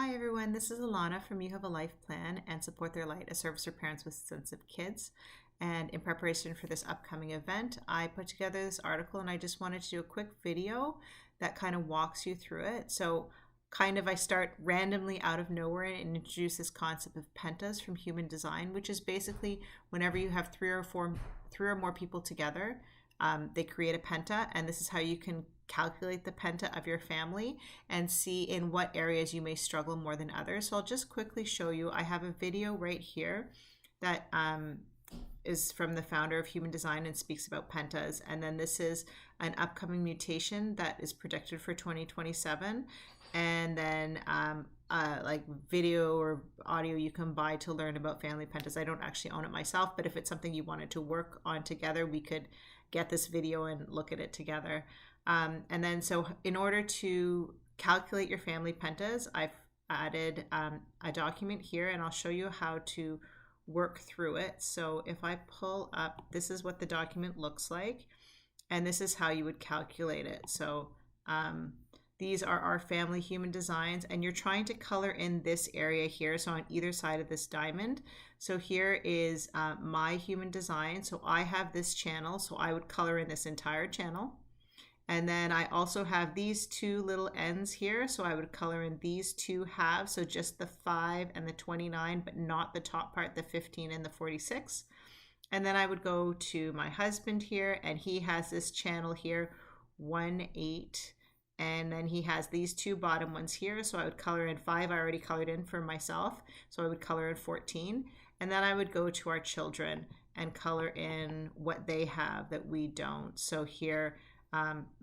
Hi everyone, this is Alana from You Have a Life Plan and Support Their Light, a service for parents with sensitive kids. And in preparation for this upcoming event, I put together this article and I just wanted to do a quick video that kind of walks you through it. So I start randomly out of nowhere and introduce this concept of pentas from human design, which is basically whenever you have three or more people together, they create a penta, and this is how you can calculate the penta of your family and see in what areas you may struggle more than others. So I'll just quickly show you. I have a video right here that is from the founder of Human Design and speaks about pentas. And then this is an upcoming mutation that is predicted for 2027. And then like video or audio you can buy to learn about family pentas. I don't actually own it myself, but if it's something you wanted to work on together, we could get this video and look at it together. And then so in order to calculate your family pentas, I've added a document here, and I'll show you how to work through it. So if I pull up, this is what the document looks like, and this is how you would calculate it. So these are our family human designs, and you're trying to color in this area here, so on either side of this diamond. So here is my human design. So I have this channel, so I would color in this entire channel. And then I also have these two little ends here, so I would color in these two halves, so just the 5 and the 29, but not the top part, the 15 and the 46. And then I would go to my husband here, and he has this channel here, 1, 8, and then he has these two bottom ones here, so I would color in 5. I already colored in for myself, so I would color in 14. And then I would go to our children and color in what they have that we don't. So here,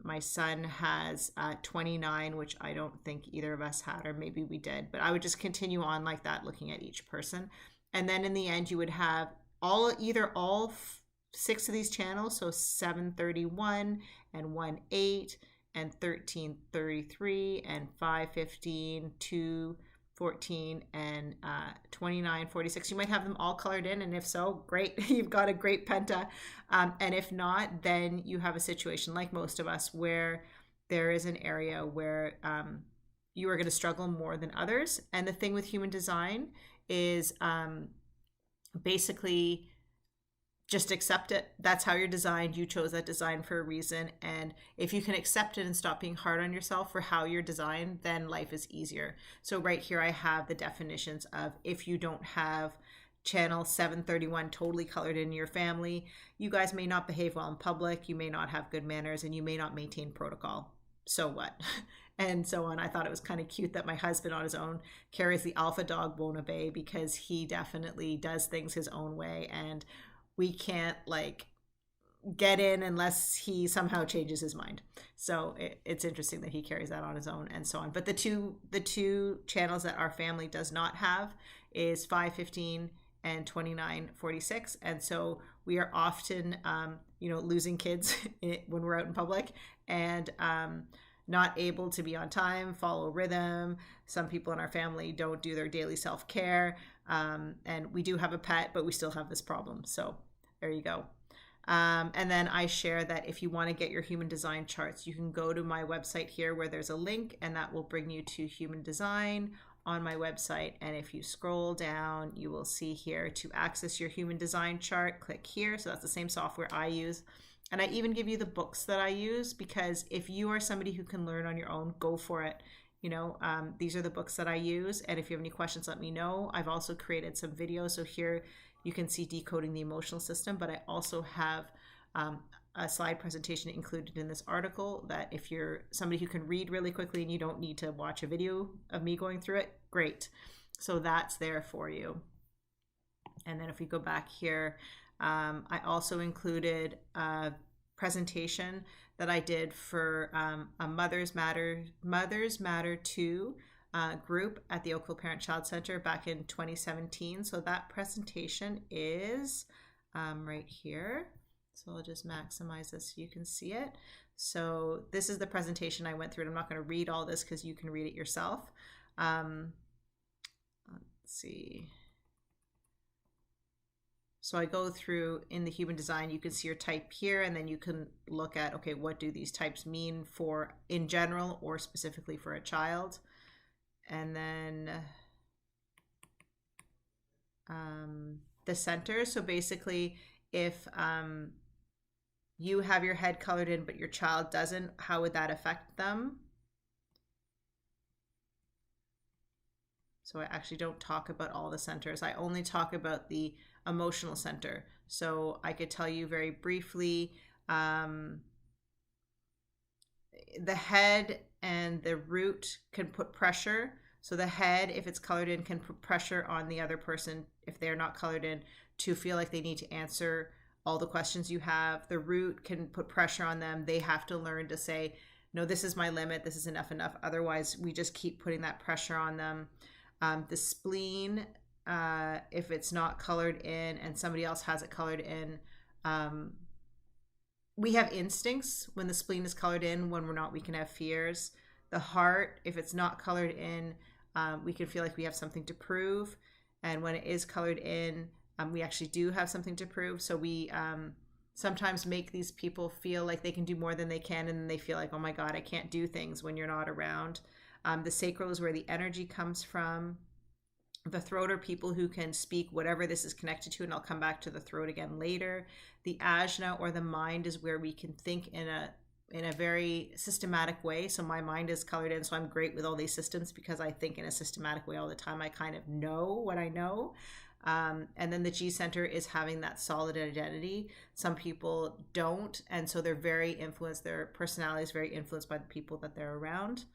my son has 29, which I don't think either of us had, or maybe we did, but I would just continue on like that, looking at each person. And then in the end, you would have either all 6 of these channels, so 731 and 1, 8 and 13, 33 and 5, 15, 2, 14 and 29, 46. You might have them all colored in, and if so, great. You've got a great penta. And if not, then you have a situation like most of us where there is an area where you are going to struggle more than others. And the thing with human design is basically just accept it. That's how you're designed. You chose that design for a reason. And if you can accept it and stop being hard on yourself for how you're designed, then life is easier. So right here, I have the definitions of if you don't have channel 731 totally colored in your family, you guys may not behave well in public, you may not have good manners, and you may not maintain protocol. So what? And so on. I thought it was kind of cute that my husband on his own carries the alpha dog, won't obey, because he definitely does things his own way, and we can't like get in unless he somehow changes his mind. So it's interesting that he carries that on his own and so on. But the two channels that our family does not have is 515 and 2946. And so we are often losing kids when we're out in public, and not able to be on time, follow rhythm. Some people in our family don't do their daily self-care. And we do have a pet, but we still have this problem. So there you go. And then I share that if you want to get your human design charts, you can go to my website here where there's a link, and that will bring you to human design on my website. And if you scroll down, you will see here to access your human design chart, click here. So that's the same software I use. And I even give you the books that I use, because if you are somebody who can learn on your own, go for it. These are the books that I use. And if you have any questions, let me know. I've also created some videos. So here you can see decoding the emotional system, but I also have a slide presentation included in this article that if you're somebody who can read really quickly and you don't need to watch a video of me going through it, great. So that's there for you. And then if we go back here, I also included a presentation that I did for a Mothers Matter 2 group at the Oakville Parent Child Center back in 2017. So that presentation is right here. So I'll just maximize this so you can see it. So this is the presentation I went through, and I'm not going to read all this because you can read it yourself. Let's see. So I go through in the human design, you can see your type here, and then you can look at, okay, what do these types mean for in general or specifically for a child? and then the center. So basically, if you have your head colored in but your child doesn't, how would that affect them? So I actually don't talk about all the centers. I only talk about the emotional center. So I could tell you very briefly, the head and the root can put pressure. So the head, if it's colored in, can put pressure on the other person, if they're not colored in, to feel like they need to answer all the questions you have. The root can put pressure on them. They have to learn to say, no, this is my limit. This is enough. Otherwise, we just keep putting that pressure on them. The spleen, if it's not colored in and somebody else has it colored in, we have instincts when the spleen is colored in. When we're not, we can have fears. The heart, if it's not colored in, we can feel like we have something to prove. And when it is colored in, we actually do have something to prove. So we sometimes make these people feel like they can do more than they can, and then they feel like, oh my God, I can't do things when you're not around. The sacral is where the energy comes from. The throat are people who can speak whatever this is connected to, and I'll come back to the throat again later. The ajna, or the mind, is where we can think in a very systematic way. So my mind is colored in, so I'm great with all these systems because I think in a systematic way all the time. I kind of know what I know. And then the G center is having that solid identity. Some people don't, and so they're very influenced. Their personality is very influenced by the people that they're around.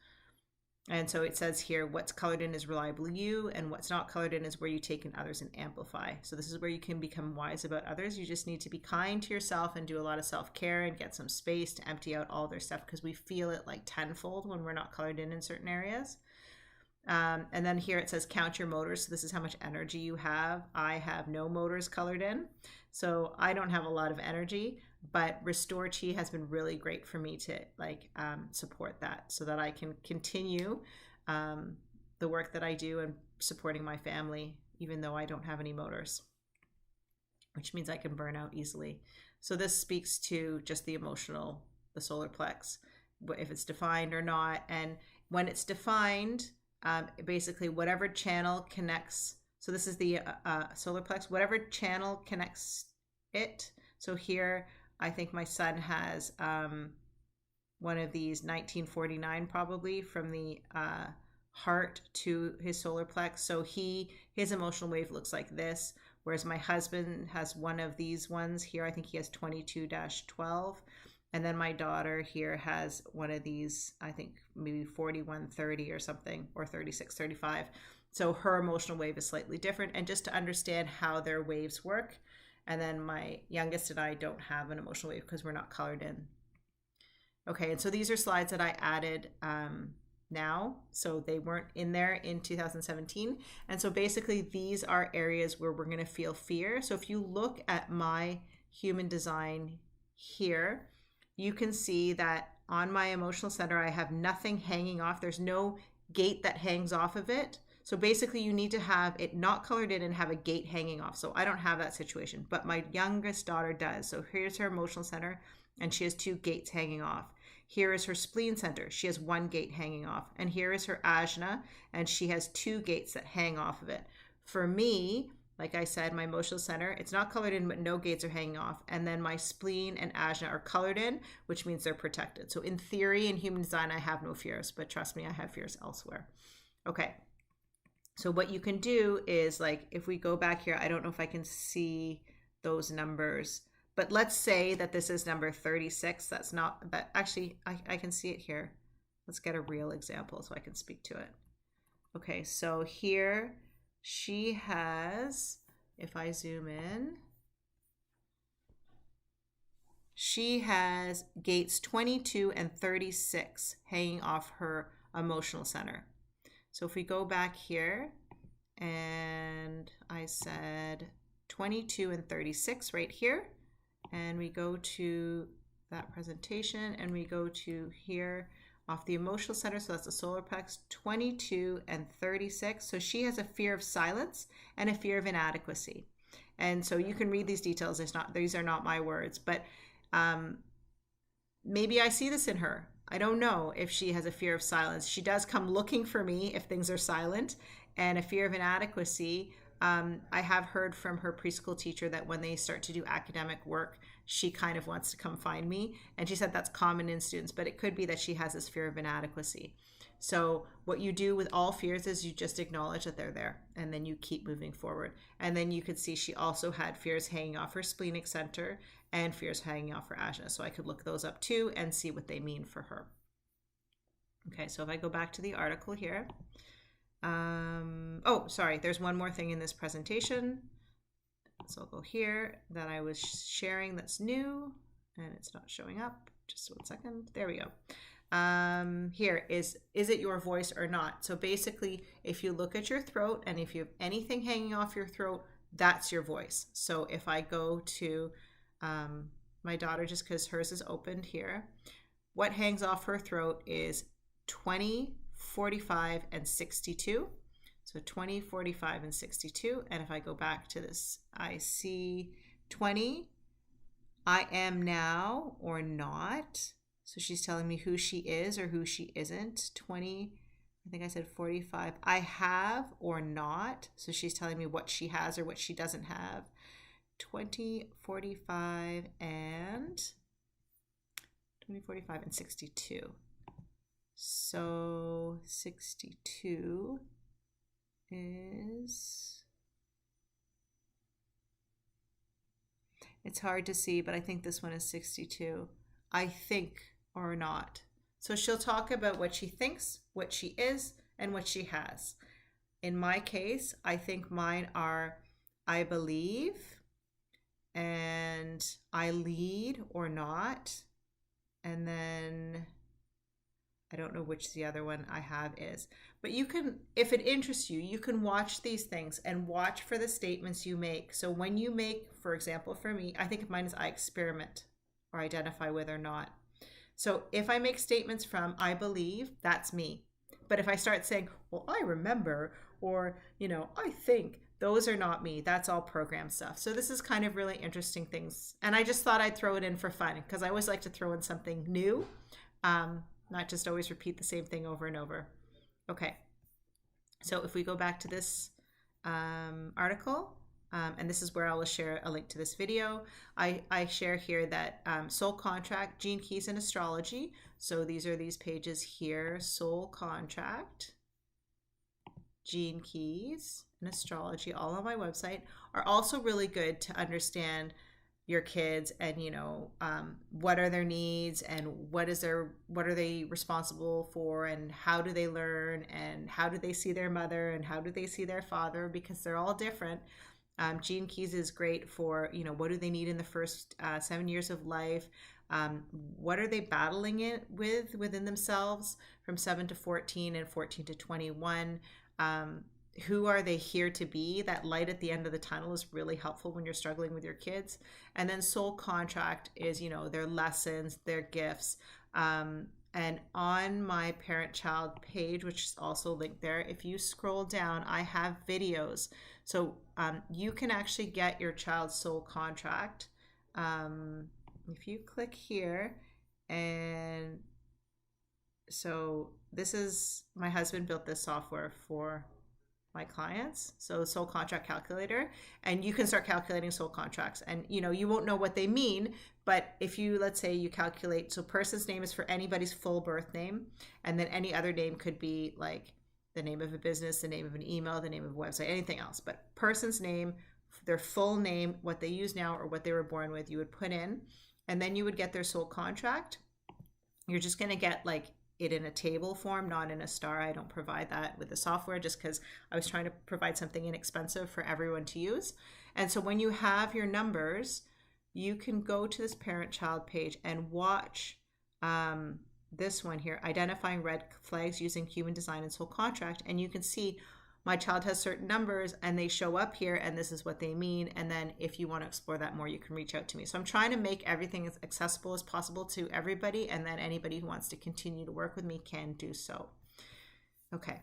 And so it says here, what's colored in is reliably you, and what's not colored in is where you take in others and amplify. So this is where you can become wise about others. You just need to be kind to yourself and do a lot of self-care and get some space to empty out all their stuff, because we feel it like tenfold when we're not colored in certain areas. And then here it says count your motors. So this is how much energy you have. I have no motors colored in, so I don't have a lot of energy, but Restore Chi has been really great for me to support that, so that I can continue the work that I do and supporting my family, even though I don't have any motors, which means I can burn out easily. So this speaks to just the emotional, the solar plex, if it's defined or not. And when it's defined, basically whatever channel connects, so this is the solar plex, whatever channel connects it. So here, I think my son has one of these 1949 probably, from the heart to his solar plex. So his emotional wave looks like this, whereas my husband has one of these ones here. I think he has 22-12. And then my daughter here has one of these, I think maybe 41-30 or something, or 36-35. So her emotional wave is slightly different, and just to understand how their waves work. And then my youngest and I don't have an emotional wave because we're not colored in. Okay, and so these are slides that I added now. So they weren't in there in 2017. And so basically these are areas where we're going to feel fear. So if you look at my human design here, you can see that on my emotional center, I have nothing hanging off. There's no gate that hangs off of it. So basically you need to have it not colored in and have a gate hanging off. So I don't have that situation, but my youngest daughter does. So here's her emotional center, and she has 2 gates hanging off. Here is her spleen center. She has 1 gate hanging off. And here is her ajna, and she has 2 gates that hang off of it. For me, like I said, my emotional center, it's not colored in, but no gates are hanging off. And then my spleen and ajna are colored in, which means they're protected. So in theory, in human design, I have no fears, but trust me, I have fears elsewhere. Okay. So what you can do is, like, if we go back here, I don't know if I can see those numbers, but let's say that this is number 36. That's not, but actually I can see it here. Let's get a real example so I can speak to it. Okay. So here, she has, if I zoom in, she has gates 22 and 36 hanging off her emotional center. So if we go back here, and I said 22 and 36 right here, and we go to that presentation, and we go to here off the emotional center, so that's the solar plex, 22 and 36. So she has a fear of silence and a fear of inadequacy. And so you can read these details. These are not my words, but maybe I see this in her. I don't know if she has a fear of silence. She does come looking for me if things are silent, and a fear of inadequacy. I have heard from her preschool teacher that when they start to do academic work, she kind of wants to come find me. And she said that's common in students, but it could be that she has this fear of inadequacy. So what you do with all fears is you just acknowledge that they're there, and then you keep moving forward. And then you could see she also had fears hanging off her splenic center and fears hanging off her ajna. So I could look those up too and see what they mean for her. Okay, so if I go back to the article here, oh, sorry, there's one more thing in this presentation. So I'll go here that I was sharing that's new, and it's not showing up. Just 1 second. There we go. Here is it your voice or not? So basically, if you look at your throat and if you have anything hanging off your throat, that's your voice. So if I go to my daughter, just because hers is opened here, what hangs off her throat is 20, 45, and 62. So 20, 45, and 62. And if I go back to this, I see 20, I am now or not. So she's telling me who she is or who she isn't. 20, I think I said 45, I have or not. So she's telling me what she has or what she doesn't have. 20, 45, and 20, 45, and 62. So 62 is, it's hard to see, but I think this one is 62. I think or not. So she'll talk about what she thinks, what she is, and what she has. In my case, I think mine are I believe and I lead or not. And then I don't know which the other one I have is. But you can, if it interests you, you can watch these things and watch for the statements you make. So when you make, for example, for me, I think mine is I experiment or identify with or not. So if I make statements from I believe, that's me. But if I start saying, well, I remember, or, I think, those are not me. That's all program stuff. So this is kind of really interesting things. And I just thought I'd throw it in for fun because I always like to throw in something new, not just always repeat the same thing over and over. Okay. So if we go back to this article, and this is where I will share a link to this video. I share here that Soul Contract, Gene Keys and Astrology. So these are these pages here, Soul Contract, Gene Keys, and Astrology, all on my website, are also really good to understand your kids and, what are their needs and what are they responsible for and how do they learn and how do they see their mother and how do they see their father, because they're all different. Gene Keys is great for, what do they need in the first 7 years of life? What are they battling it within themselves from 7 to 14 and 14 to 21? Who are they here to be? That light at the end of the tunnel is really helpful when you're struggling with your kids. And then Soul Contract is, their lessons, their gifts. And on my parent-child page, which is also linked there, if you scroll down, I have videos. So you can actually get your child's soul contract. If you click here, and so this is, my husband built this software for my clients, so Soul Contract Calculator, and you can start calculating soul contracts, and you won't know what they mean, but if you, let's say you calculate, so person's name is for anybody's full birth name, and then any other name could be like the name of a business, the name of an email, the name of a website, anything else, but person's name, their full name, what they use now or what they were born with, you would put in, and then you would get their soul contract. You're just going to get like it in a table form, not in a star. I don't provide that with the software just because I was trying to provide something inexpensive for everyone to use. And so when you have your numbers, you can go to this parent-child page and watch this one here, Identifying Red Flags Using Human Design and Soul Contract. And you can see my child has certain numbers and they show up here and this is what they mean. And then if you want to explore that more, you can reach out to me. So I'm trying to make everything as accessible as possible to everybody. And then anybody who wants to continue to work with me can do so. Okay.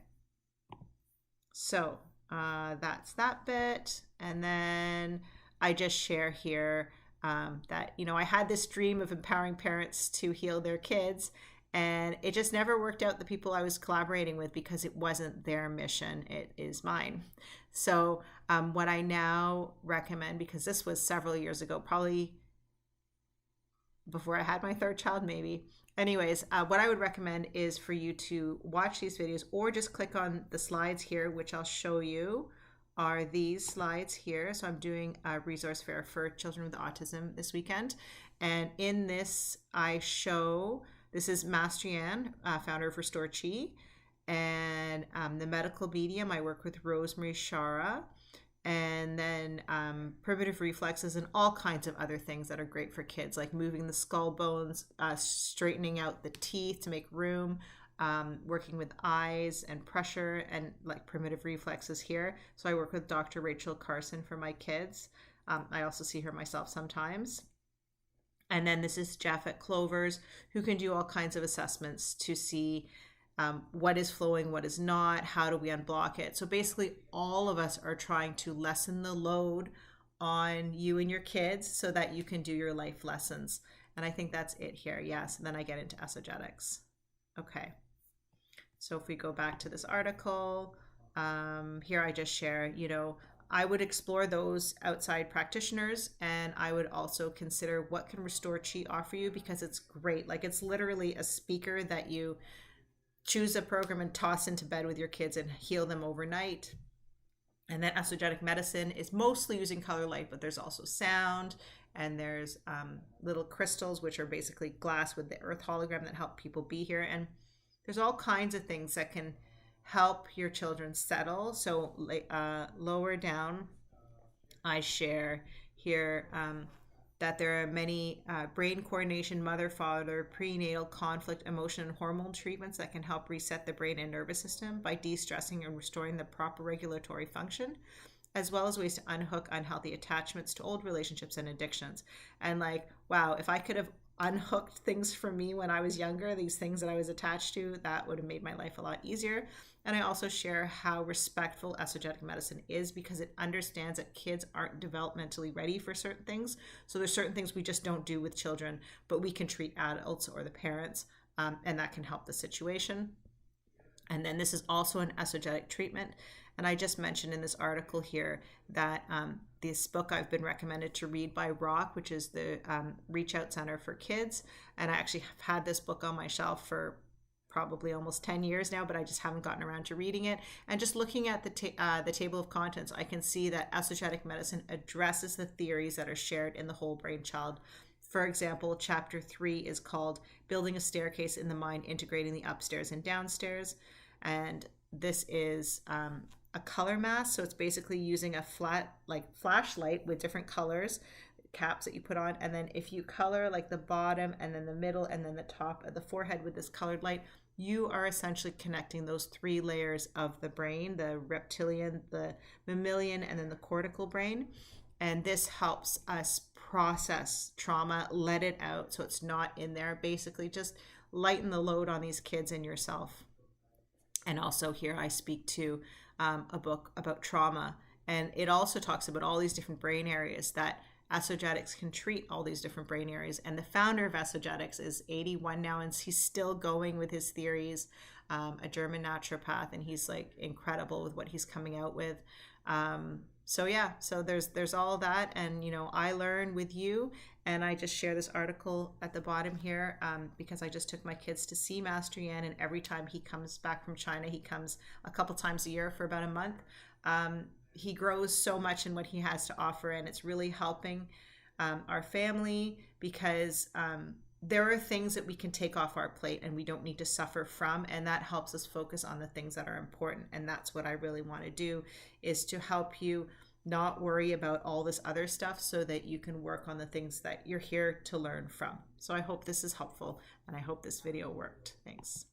So that's that bit. And then I just share here that, I had this dream of empowering parents to heal their kids. And it just never worked out, the people I was collaborating with, because it wasn't their mission, it is mine. So what I now recommend, because this was several years ago, probably before I had my third child, maybe. Anyways, what I would recommend is for you to watch these videos or just click on the slides here, which I'll show you are these slides here. So I'm doing a resource fair for children with autism this weekend. And in this, I show, this is Mastrianne, founder of Restore Chi. And the medical medium, I work with Rosemary Shara. And then primitive reflexes and all kinds of other things that are great for kids, like moving the skull bones, straightening out the teeth to make room, working with eyes and pressure and like primitive reflexes here. So I work with Dr. Rachel Carson for my kids. I also see her myself sometimes. And then this is Jeff at Clovers, who can do all kinds of assessments to see what is flowing, what is not, how do we unblock it. So basically all of us are trying to lessen the load on you and your kids so that you can do your life lessons. And I think that's it here. Yes. And then I get into esogetics. Okay. So if we go back to this article, here I just share, I would explore those outside practitioners, and I would also consider what can Restore Chi offer you, because it's great. Like, it's literally a speaker that you choose a program and toss into bed with your kids and heal them overnight. And then esogetic medicine is mostly using color light, but there's also sound, and there's little crystals, which are basically glass with the earth hologram that help people be here. And there's all kinds of things that can help your children settle. So lower down, I share here that there are many brain coordination, mother-father, prenatal conflict, emotion, and hormone treatments that can help reset the brain and nervous system by de-stressing and restoring the proper regulatory function, as well as ways to unhook unhealthy attachments to old relationships and addictions. And like, wow, if I could have unhooked things from me when I was younger, these things that I was attached to, that would have made my life a lot easier. And I also share how respectful esogetic medicine is, because it understands that kids aren't developmentally ready for certain things. So there's certain things we just don't do with children, but we can treat adults or the parents, and that can help the situation. And then this is also an esogetic treatment. And I just mentioned in this article here that this book I've been recommended to read by ROC, which is the Reach Out Center for Kids. And I actually have had this book on my shelf for probably almost 10 years now, but I just haven't gotten around to reading it. And just looking at the table of contents, I can see that esogetic medicine addresses the theories that are shared in the Whole Brain Child. For example, chapter 3 is called Building a Staircase in the Mind, Integrating the Upstairs and Downstairs. And this is a color mask. So it's basically using a flat, like, flashlight with different colors, caps that you put on. And then if you color like the bottom and then the middle and then the top of the forehead with this colored light, you are essentially connecting those 3 layers of the brain, the reptilian, the mammalian, and then the cortical brain. And this helps us process trauma, let it out so it's not in there. Basically just lighten the load on these kids and yourself. And also here I speak to a book about trauma, and it also talks about all these different brain areas that esogetics can treat, all these different brain areas. And the founder of esogetics is 81 now, and he's still going with his theories, a German naturopath, and he's like incredible with what he's coming out with. So yeah, so there's all that, and I learn with you, and I just share this article at the bottom here because I just took my kids to see Mastrianne, and every time he comes back from China, he comes a couple times a year for about a month. He grows so much in what he has to offer, and it's really helping our family, because there are things that we can take off our plate and we don't need to suffer from, and that helps us focus on the things that are important. And that's what I really want to do, is to help you not worry about all this other stuff so that you can work on the things that you're here to learn from. So I hope this is helpful, and I hope this video worked. Thanks.